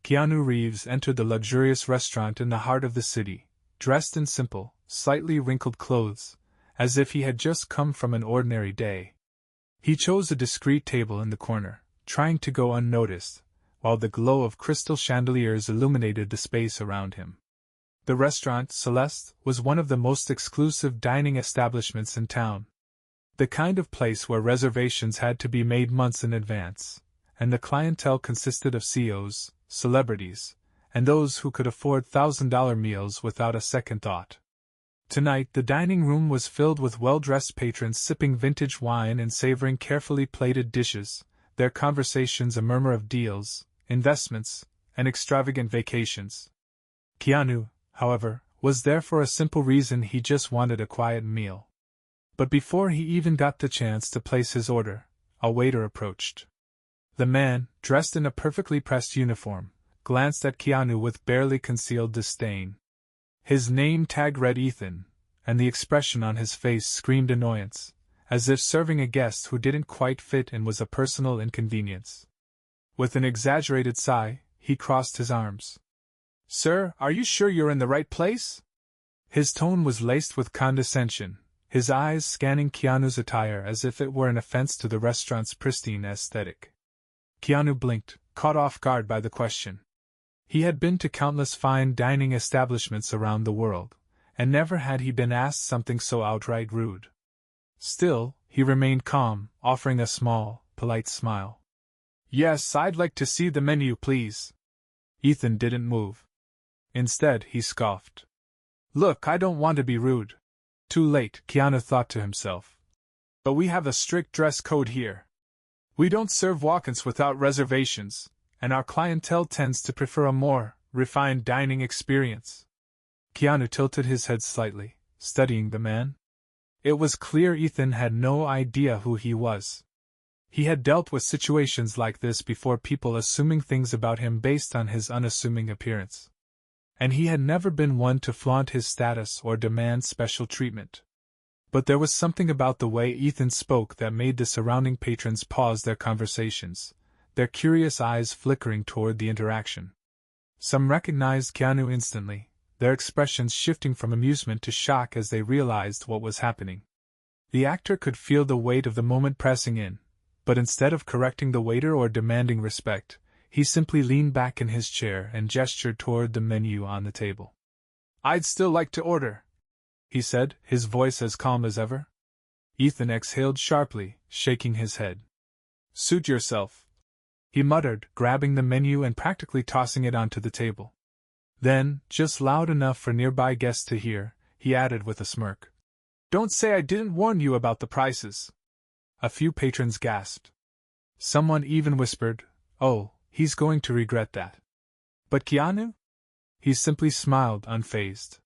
Keanu Reeves entered the luxurious restaurant in the heart of the city, dressed in simple, slightly wrinkled clothes, as if he had just come from an ordinary day. He chose a discreet table in the corner, trying to go unnoticed, while the glow of crystal chandeliers illuminated the space around him. The restaurant, Celeste, was one of the most exclusive dining establishments in town. The kind of place where reservations had to be made months in advance, and the clientele consisted of CEOs, celebrities, and those who could afford $1,000 meals without a second thought. Tonight the dining room was filled with well-dressed patrons sipping vintage wine and savoring carefully plated dishes, their conversations a murmur of deals, investments, and extravagant vacations. Keanu, however, was there for a simple reason: he just wanted a quiet meal. But before he even got the chance to place his order, a waiter approached. The man, dressed in a perfectly pressed uniform, glanced at Keanu with barely concealed disdain. His name tag read Ethan, and the expression on his face screamed annoyance, as if serving a guest who didn't quite fit in was a personal inconvenience. With an exaggerated sigh, he crossed his arms. "Sir, are you sure you're in the right place?" His tone was laced with condescension, his eyes scanning Keanu's attire as if it were an offense to the restaurant's pristine aesthetic. Keanu blinked, caught off guard by the question. He had been to countless fine dining establishments around the world, and never had he been asked something so outright rude. Still, he remained calm, offering a small, polite smile. "Yes, I'd like to see the menu, please." Ethan didn't move. Instead, he scoffed. "Look, I don't want to be rude." Too late, Keanu thought to himself. "But we have a strict dress code here. We don't serve walk-ins without reservations, and our clientele tends to prefer a more refined dining experience." Keanu tilted his head slightly, studying the man. It was clear Ethan had no idea who he was. He had dealt with situations like this before, people assuming things about him based on his unassuming appearance. And he had never been one to flaunt his status or demand special treatment. But there was something about the way Ethan spoke that made the surrounding patrons pause their conversations, their curious eyes flickering toward the interaction. Some recognized Keanu instantly, their expressions shifting from amusement to shock as they realized what was happening. The actor could feel the weight of the moment pressing in, but instead of correcting the waiter or demanding respect, he simply leaned back in his chair and gestured toward the menu on the table. "I'd still like to order," he said, his voice as calm as ever. Ethan exhaled sharply, shaking his head. "Suit yourself," he muttered, grabbing the menu and practically tossing it onto the table. Then, just loud enough for nearby guests to hear, he added with a smirk, "Don't say I didn't warn you about the prices." A few patrons gasped. Someone even whispered, "Oh, he's going to regret that." But Keanu? He simply smiled, unfazed.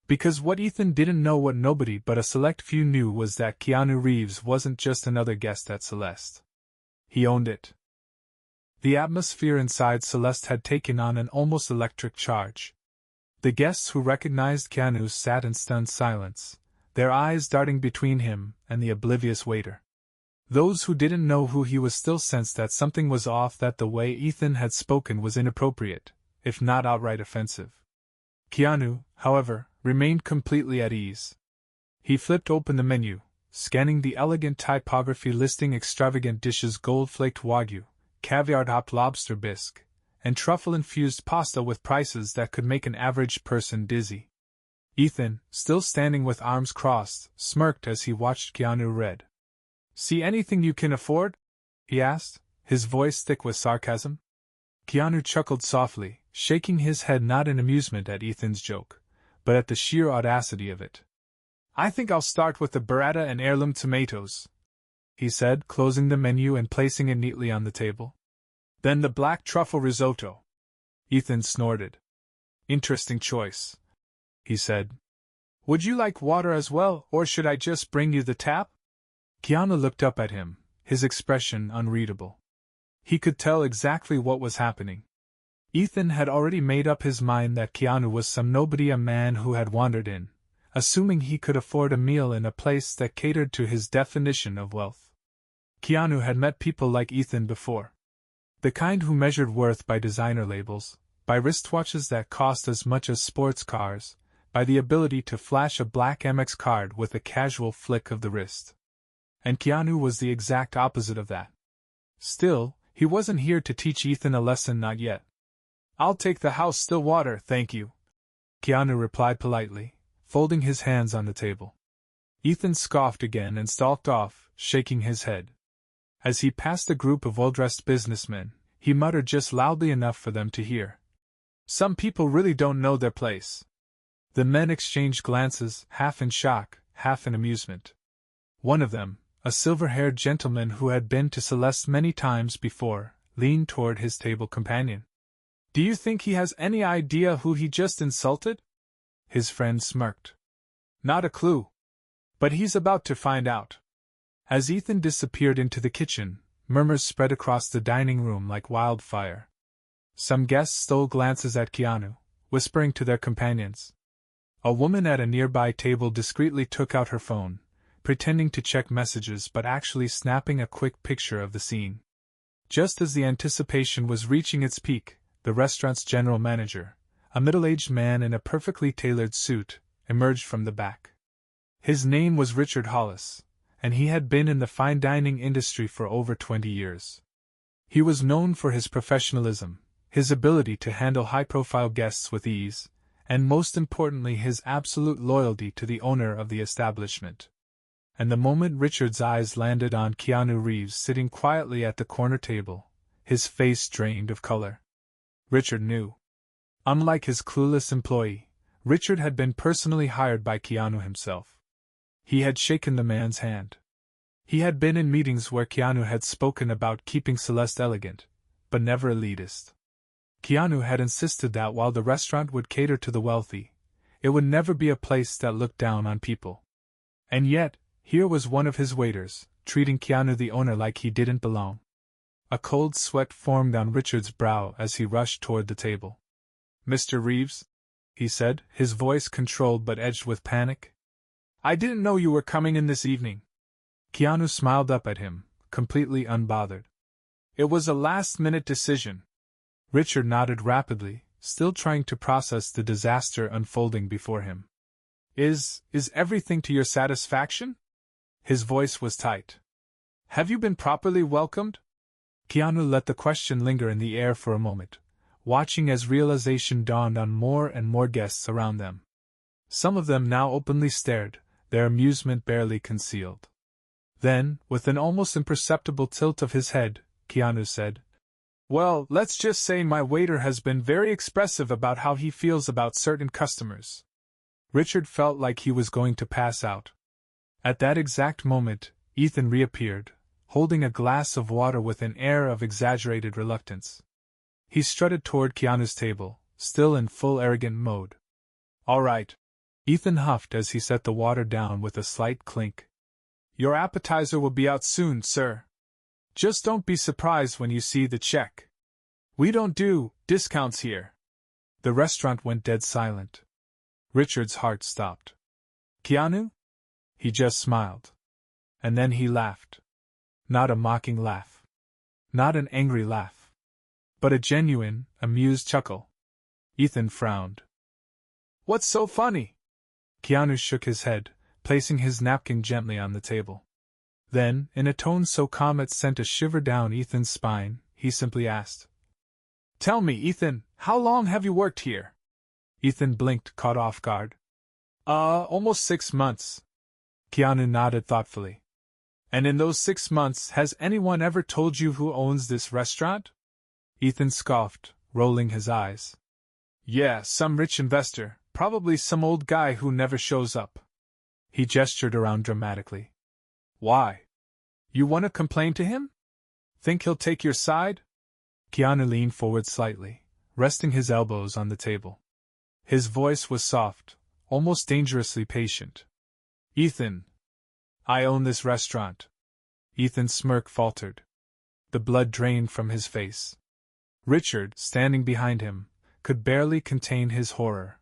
Because what Ethan didn't know, what nobody but a select few knew, was that Keanu Reeves wasn't just another guest at Celeste. He owned it. The atmosphere inside Celeste had taken on an almost electric charge. The guests who recognized Keanu sat in stunned silence, their eyes darting between him and the oblivious waiter. Those who didn't know who he was still sensed that something was off, that the way Ethan had spoken was inappropriate, if not outright offensive. Keanu, however, remained completely at ease. He flipped open the menu, scanning the elegant typography listing extravagant dishes: gold-flaked wagyu, caviar-topped lobster bisque, and truffle-infused pasta with prices that could make an average person dizzy. Ethan, still standing with arms crossed, smirked as he watched Keanu read. "See anything you can afford?" he asked, his voice thick with sarcasm. Keanu chuckled softly, shaking his head not in amusement at Ethan's joke, but at the sheer audacity of it. "I think I'll start with the burrata and heirloom tomatoes," he said, closing the menu and placing it neatly on the table. "Then the black truffle risotto." Ethan snorted. "Interesting choice," he said. "Would you like water as well, or should I just bring you the tap?" Keanu looked up at him, his expression unreadable. He could tell exactly what was happening. Ethan had already made up his mind that Keanu was some nobody, a man who had wandered in, assuming he could afford a meal in a place that catered to his definition of wealth. Keanu had met people like Ethan before. The kind who measured worth by designer labels, by wristwatches that cost as much as sports cars, by the ability to flash a black Amex card with a casual flick of the wrist. And Keanu was the exact opposite of that. Still, he wasn't here to teach Ethan a lesson, not yet. "I'll take the house still water, thank you," Keanu replied politely, folding his hands on the table. Ethan scoffed again and stalked off, shaking his head. As he passed the group of well-dressed businessmen, he muttered just loudly enough for them to hear, "Some people really don't know their place." The men exchanged glances, half in shock, half in amusement. One of them, a silver-haired gentleman who had been to Celeste many times before, leaned toward his table companion. "Do you think he has any idea who he just insulted?" His friend smirked. "Not a clue. But he's about to find out." As Ethan disappeared into the kitchen, murmurs spread across the dining room like wildfire. Some guests stole glances at Keanu, whispering to their companions. A woman at a nearby table discreetly took out her phone, pretending to check messages but actually snapping a quick picture of the scene. Just as the anticipation was reaching its peak, the restaurant's general manager, a middle-aged man in a perfectly tailored suit, emerged from the back. His name was Richard Hollis, and he had been in the fine dining industry for over 20 years. He was known for his professionalism, his ability to handle high-profile guests with ease, and most importantly his absolute loyalty to the owner of the establishment. And the moment Richard's eyes landed on Keanu Reeves sitting quietly at the corner table, his face drained of color. Richard knew. Unlike his clueless employee, Richard had been personally hired by Keanu himself. He had shaken the man's hand. He had been in meetings where Keanu had spoken about keeping Celeste elegant, but never elitist. Keanu had insisted that while the restaurant would cater to the wealthy, it would never be a place that looked down on people. And yet, here was one of his waiters, treating Keanu the owner like he didn't belong. A cold sweat formed on Richard's brow as he rushed toward the table. "Mr. Reeves," he said, his voice controlled but edged with panic. "I didn't know you were coming in this evening." Keanu smiled up at him, completely unbothered. "It was a last-minute decision." Richard nodded rapidly, still trying to process the disaster unfolding before him. Is everything to your satisfaction?" His voice was tight. "Have you been properly welcomed?" Keanu let the question linger in the air for a moment, watching as realization dawned on more and more guests around them. Some of them now openly stared, their amusement barely concealed. Then, with an almost imperceptible tilt of his head, Keanu said, "Well, let's just say my waiter has been very expressive about how he feels about certain customers." Richard felt like he was going to pass out. At that exact moment, Ethan reappeared, holding a glass of water with an air of exaggerated reluctance. He strutted toward Keanu's table, still in full arrogant mode. "All right," Ethan huffed as he set the water down with a slight clink. "Your appetizer will be out soon, sir. Just don't be surprised when you see the check. We don't do discounts here." The restaurant went dead silent. Richard's heart stopped. "Keanu?" He just smiled. And then he laughed. Not a mocking laugh. Not an angry laugh. But a genuine, amused chuckle. Ethan frowned. "What's so funny?" Keanu shook his head, placing his napkin gently on the table. Then, in a tone so calm it sent a shiver down Ethan's spine, he simply asked, "Tell me, Ethan, how long have you worked here?" Ethan blinked, caught off guard. Almost 6 months." Keanu nodded thoughtfully. "And in those 6 months, has anyone ever told you who owns this restaurant?" Ethan scoffed, rolling his eyes. "Yeah, some rich investor, probably some old guy who never shows up." He gestured around dramatically. "Why? You want to complain to him? Think he'll take your side?" Keanu leaned forward slightly, resting his elbows on the table. His voice was soft, almost dangerously patient. "Ethan, I own this restaurant." Ethan's smirk faltered. The blood drained from his face. Richard, standing behind him, could barely contain his horror.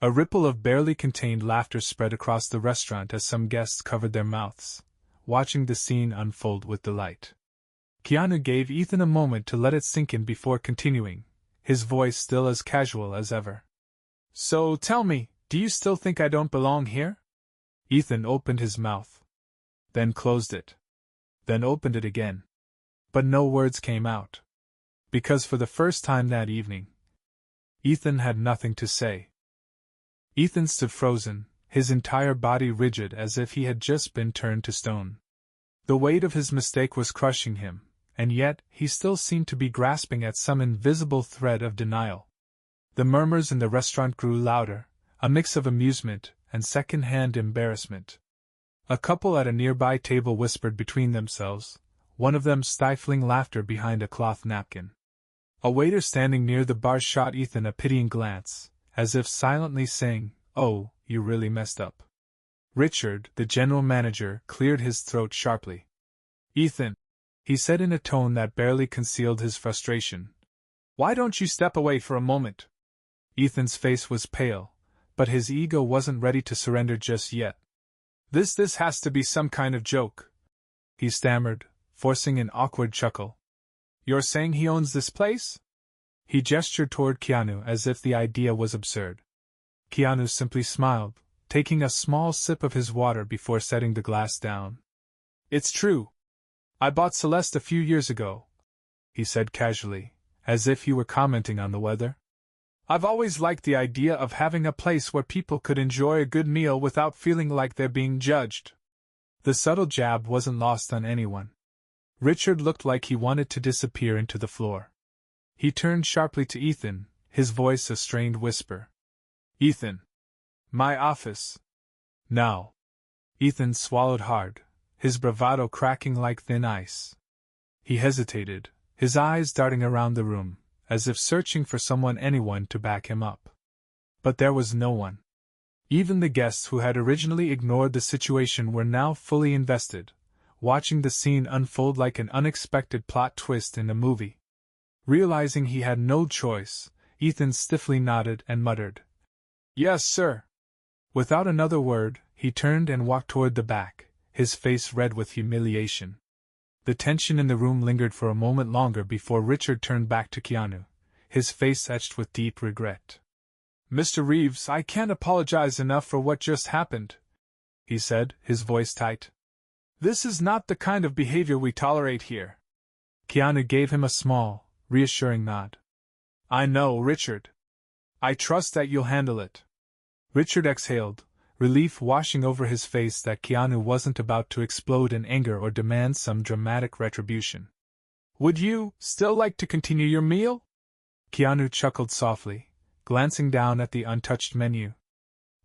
A ripple of barely contained laughter spread across the restaurant as some guests covered their mouths, watching the scene unfold with delight. Keanu gave Ethan a moment to let it sink in before continuing, his voice still as casual as ever. So tell me, do you still think I don't belong here? Ethan opened his mouth. Then closed it. Then opened it again. But no words came out. Because for the first time that evening, Ethan had nothing to say. Ethan stood frozen, his entire body rigid as if he had just been turned to stone. The weight of his mistake was crushing him, and yet he still seemed to be grasping at some invisible thread of denial. The murmurs in the restaurant grew louder, a mix of amusement and second-hand embarrassment. A couple at a nearby table whispered between themselves, one of them stifling laughter behind a cloth napkin. A waiter standing near the bar shot Ethan a pitying glance, as if silently saying, "Oh, you really messed up." Richard, the general manager, cleared his throat sharply. "Ethan," he said in a tone that barely concealed his frustration, "why don't you step away for a moment?" Ethan's face was pale, but his ego wasn't ready to surrender just yet. This has to be some kind of joke," he stammered, forcing an awkward chuckle. "You're saying he owns this place?" He gestured toward Keanu as if the idea was absurd. Keanu simply smiled, taking a small sip of his water before setting the glass down. "It's true. I bought Celeste a few years ago," he said casually, as if he were commenting on the weather. "I've always liked the idea of having a place where people could enjoy a good meal without feeling like they're being judged." The subtle jab wasn't lost on anyone. Richard looked like he wanted to disappear into the floor. He turned sharply to Ethan, his voice a strained whisper. "Ethan. My office. Now." Ethan swallowed hard, his bravado cracking like thin ice. He hesitated, his eyes darting around the room, as if searching for anyone to back him up. But there was no one. Even the guests who had originally ignored the situation were now fully invested, watching the scene unfold like an unexpected plot twist in a movie. Realizing he had no choice, Ethan stiffly nodded and muttered, "Yes, sir." Without another word, he turned and walked toward the back, his face red with humiliation. The tension in the room lingered for a moment longer before Richard turned back to Keanu, his face etched with deep regret. "Mr. Reeves, I can't apologize enough for what just happened," he said, his voice tight. "This is not the kind of behavior we tolerate here." Keanu gave him a small, reassuring nod. "I know, Richard. I trust that you'll handle it." Richard exhaled, relief washing over his face that Keanu wasn't about to explode in anger or demand some dramatic retribution. "Would you still like to continue your meal?" Keanu chuckled softly, glancing down at the untouched menu.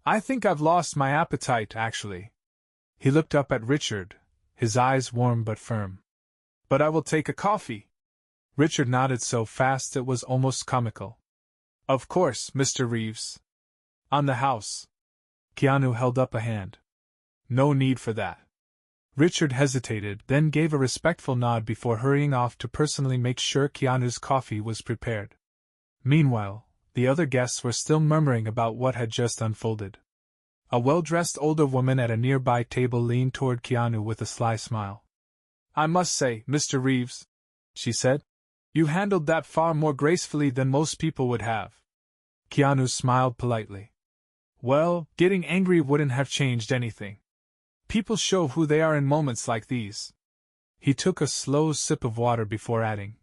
"I think I've lost my appetite, actually." He looked up at Richard, his eyes warm but firm. "But I will take a coffee." Richard nodded so fast it was almost comical. "Of course, Mr. Reeves. On the house." Keanu held up a hand. "No need for that." Richard hesitated, then gave a respectful nod before hurrying off to personally make sure Keanu's coffee was prepared. Meanwhile, the other guests were still murmuring about what had just unfolded. A well-dressed older woman at a nearby table leaned toward Keanu with a sly smile. "I must say, Mr. Reeves," she said, "you handled that far more gracefully than most people would have." Keanu smiled politely. "Well, getting angry wouldn't have changed anything. People show who they are in moments like these." He took a slow sip of water before adding,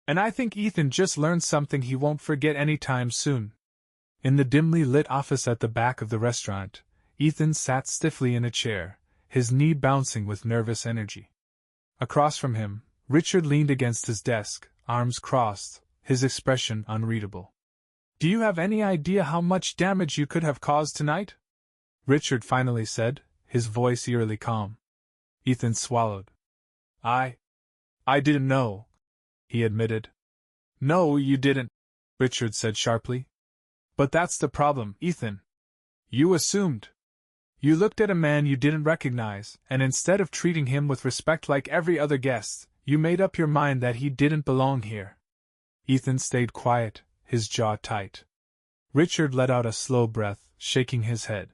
"And I think Ethan just learned something he won't forget anytime soon." In the dimly lit office at the back of the restaurant, Ethan sat stiffly in a chair, his knee bouncing with nervous energy. Across from him, Richard leaned against his desk, arms crossed, his expression unreadable. "Do you have any idea how much damage you could have caused tonight?" Richard finally said, his voice eerily calm. Ethan swallowed. I didn't know," he admitted. "No, you didn't," Richard said sharply. "But that's the problem, Ethan. You assumed. You looked at a man you didn't recognize, and instead of treating him with respect like every other guest, you made up your mind that he didn't belong here." Ethan stayed quiet, his jaw tight. Richard let out a slow breath, shaking his head.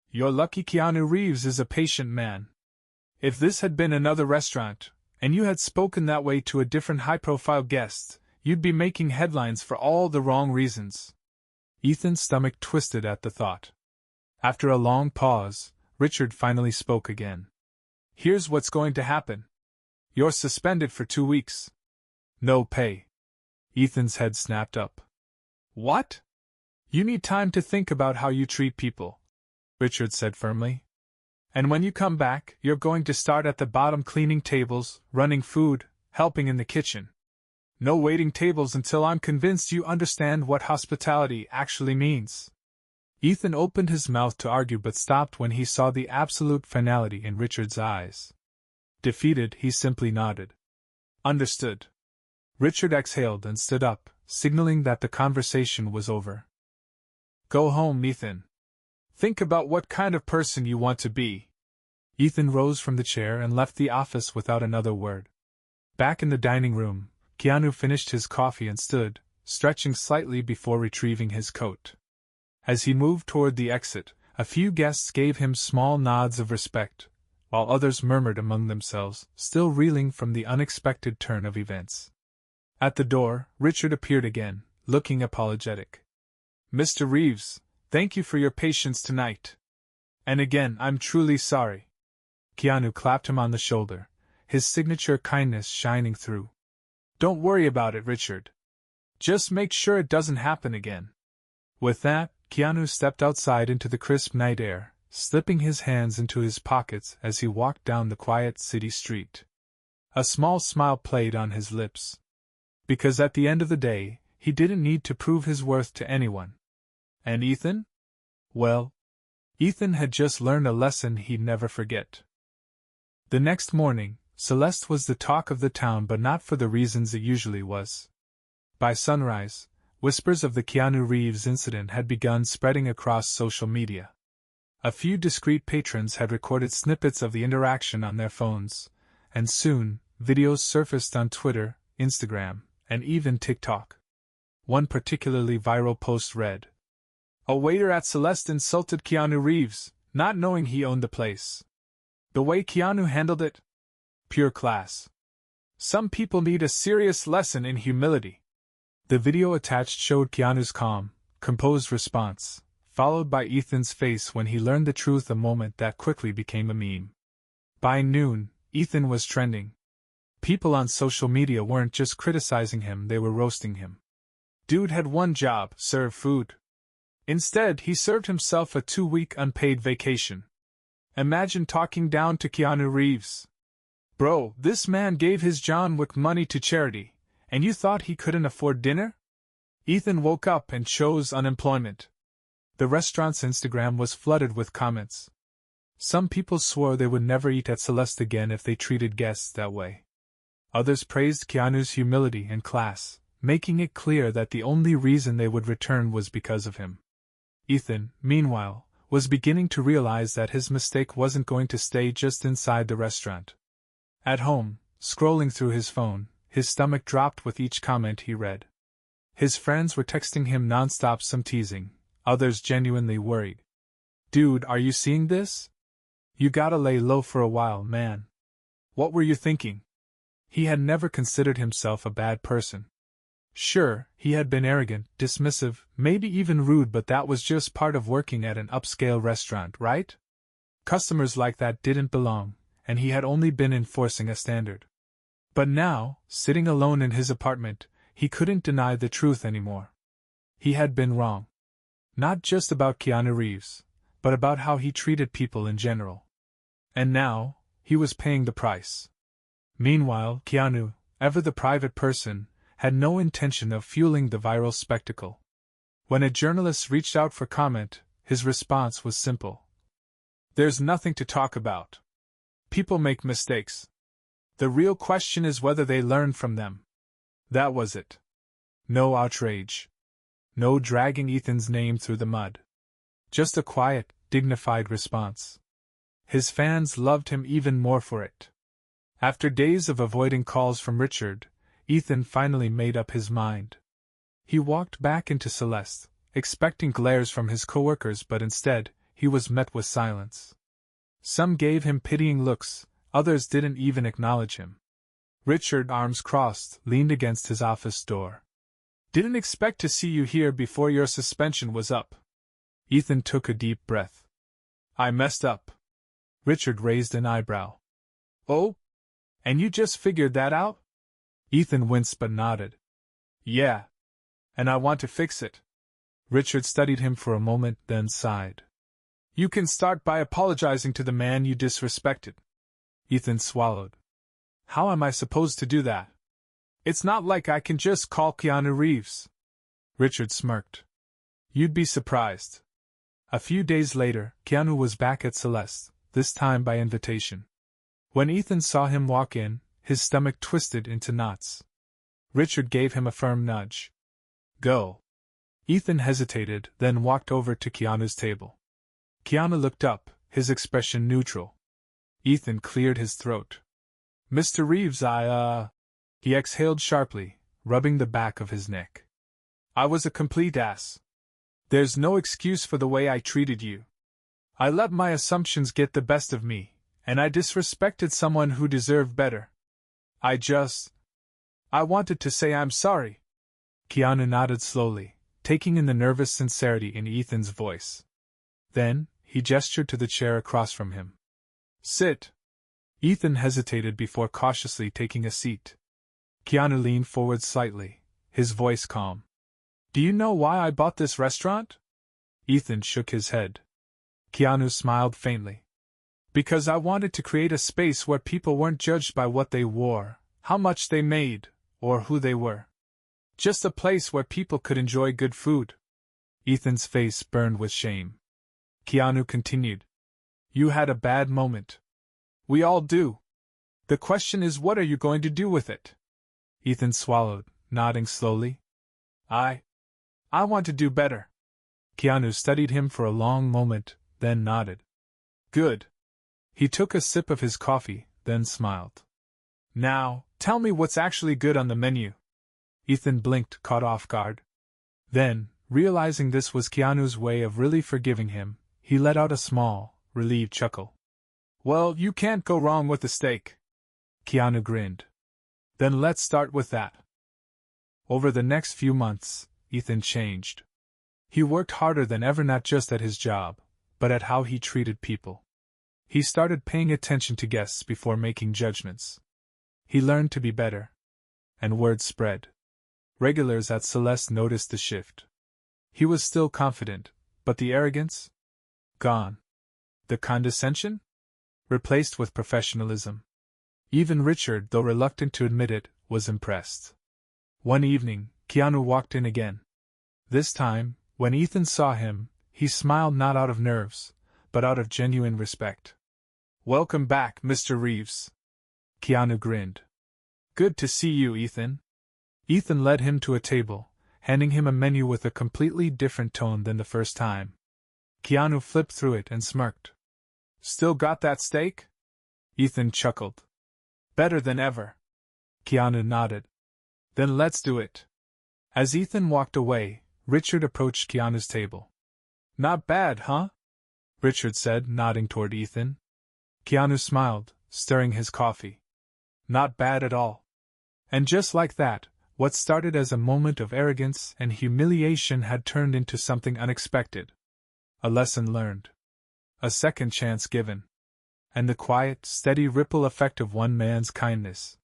"You're lucky Keanu Reeves is a patient man. If this had been another restaurant, and you had spoken that way to a different high-profile guest, you'd be making headlines for all the wrong reasons. Ethan's stomach twisted at the thought. After a long pause, Richard finally spoke again. Here's what's going to happen. You're suspended for 2 weeks. No pay. Ethan's head snapped up. What? You need time to think about how you treat people, Richard said firmly. And when you come back, you're going to start at the bottom, cleaning tables, running food, helping in the kitchen. No waiting tables until I'm convinced you understand what hospitality actually means. Ethan opened his mouth to argue but stopped when he saw the absolute finality in Richard's eyes. Defeated, he simply nodded. Understood. Richard exhaled and stood up, signaling that the conversation was over. Go home, Ethan. Think about what kind of person you want to be. Ethan rose from the chair and left the office without another word. Back in the dining room, Keanu finished his coffee and stood, stretching slightly before retrieving his coat. As he moved toward the exit, a few guests gave him small nods of respect, while others murmured among themselves, still reeling from the unexpected turn of events. At the door, Richard appeared again, looking apologetic. Mr. Reeves, thank you for your patience tonight. And again, I'm truly sorry. Keanu clapped him on the shoulder, his signature kindness shining through. Don't worry about it, Richard. Just make sure it doesn't happen again. With that, Keanu stepped outside into the crisp night air, slipping his hands into his pockets as he walked down the quiet city street. A small smile played on his lips. Because at the end of the day, he didn't need to prove his worth to anyone. And Ethan? Well, Ethan had just learned a lesson he'd never forget. The next morning, Celeste was the talk of the town, but not for the reasons it usually was. By sunrise, whispers of the Keanu Reeves incident had begun spreading across social media. A few discreet patrons had recorded snippets of the interaction on their phones, and soon, videos surfaced on Twitter, Instagram, and even TikTok. One particularly viral post read, "A waiter at Celeste insulted Keanu Reeves, not knowing he owned the place. The way Keanu handled it? Pure class. Some people need a serious lesson in humility." The video attached showed Keanu's calm, composed response, followed by Ethan's face when he learned the truth, a moment that quickly became a meme. By noon, Ethan was trending. People on social media weren't just criticizing him, they were roasting him. Dude had one job: serve food. Instead, he served himself a 2-week unpaid vacation. Imagine talking down to Keanu Reeves. Bro, this man gave his John Wick money to charity, and you thought he couldn't afford dinner? Ethan woke up and chose unemployment. The restaurant's Instagram was flooded with comments. Some people swore they would never eat at Celeste again if they treated guests that way. Others praised Keanu's humility and class, making it clear that the only reason they would return was because of him. Ethan, meanwhile, was beginning to realize that his mistake wasn't going to stay just inside the restaurant. At home, scrolling through his phone, his stomach dropped with each comment he read. His friends were texting him nonstop, some teasing, others genuinely worried. Dude, are you seeing this? You gotta lay low for a while, man. What were you thinking? He had never considered himself a bad person. Sure, he had been arrogant, dismissive, maybe even rude, but that was just part of working at an upscale restaurant, right? Customers like that didn't belong, and he had only been enforcing a standard. But now, sitting alone in his apartment, he couldn't deny the truth anymore. He had been wrong. Not just about Keanu Reeves, but about how he treated people in general. And now, he was paying the price. Meanwhile, Keanu, ever the private person, had no intention of fueling the viral spectacle. When a journalist reached out for comment, his response was simple. There's nothing to talk about. People make mistakes. The real question is whether they learn from them. That was it. No outrage. No dragging Ethan's name through the mud. Just a quiet, dignified response. His fans loved him even more for it. After days of avoiding calls from Richard, Ethan finally made up his mind. He walked back into Celeste, expecting glares from his coworkers, but instead, he was met with silence. Some gave him pitying looks, others didn't even acknowledge him. Richard, arms crossed, leaned against his office door. Didn't expect to see you here before your suspension was up. Ethan took a deep breath. I messed up. Richard raised an eyebrow. Oh? And you just figured that out? Ethan winced but nodded. Yeah. And I want to fix it. Richard studied him for a moment, then sighed. You can start by apologizing to the man you disrespected. Ethan swallowed. How am I supposed to do that? It's not like I can just call Keanu Reeves. Richard smirked. You'd be surprised. A few days later, Keanu was back at Celeste, this time by invitation. When Ethan saw him walk in, his stomach twisted into knots. Richard gave him a firm nudge. Go. Ethan hesitated, then walked over to Keanu's table. Keanu looked up, his expression neutral. Ethan cleared his throat. Mr. Reeves, He exhaled sharply, rubbing the back of his neck. I was a complete ass. There's no excuse for the way I treated you. I let my assumptions get the best of me, and I disrespected someone who deserved better. I wanted to say I'm sorry. Keanu nodded slowly, taking in the nervous sincerity in Ethan's voice. Then, he gestured to the chair across from him. Sit. Ethan hesitated before cautiously taking a seat. Keanu leaned forward slightly, his voice calm. Do you know why I bought this restaurant? Ethan shook his head. Keanu smiled faintly. Because I wanted to create a space where people weren't judged by what they wore, how much they made, or who they were. Just a place where people could enjoy good food. Ethan's face burned with shame. Keanu continued. You had a bad moment. We all do. The question is, what are you going to do with it? Ethan swallowed, nodding slowly. I want to do better. Keanu studied him for a long moment, then nodded. Good. He took a sip of his coffee, then smiled. Now, tell me what's actually good on the menu. Ethan blinked, caught off guard. Then, realizing this was Keanu's way of really forgiving him, he let out a small, relieved chuckle. Well, you can't go wrong with the steak. Keanu grinned. Then let's start with that. Over the next few months, Ethan changed. He worked harder than ever, not just at his job, but at how he treated people. He started paying attention to guests before making judgments. He learned to be better. And word spread. Regulars at Celeste noticed the shift. He was still confident, but the arrogance? Gone. The condescension? Replaced with professionalism. Even Richard, though reluctant to admit it, was impressed. One evening, Keanu walked in again. This time, when Ethan saw him, he smiled not out of nerves, but out of genuine respect. Welcome back, Mr. Reeves. Keanu grinned. Good to see you, Ethan. Ethan led him to a table, handing him a menu with a completely different tone than the first time. Keanu flipped through it and smirked. Still got that steak? Ethan chuckled. Better than ever. Keanu nodded. Then let's do it. As Ethan walked away, Richard approached Keanu's table. Not bad, huh? Richard said, nodding toward Ethan. Keanu smiled, stirring his coffee. Not bad at all. And just like that, what started as a moment of arrogance and humiliation had turned into something unexpected. A lesson learned. A second chance given. And the quiet, steady ripple effect of one man's kindness.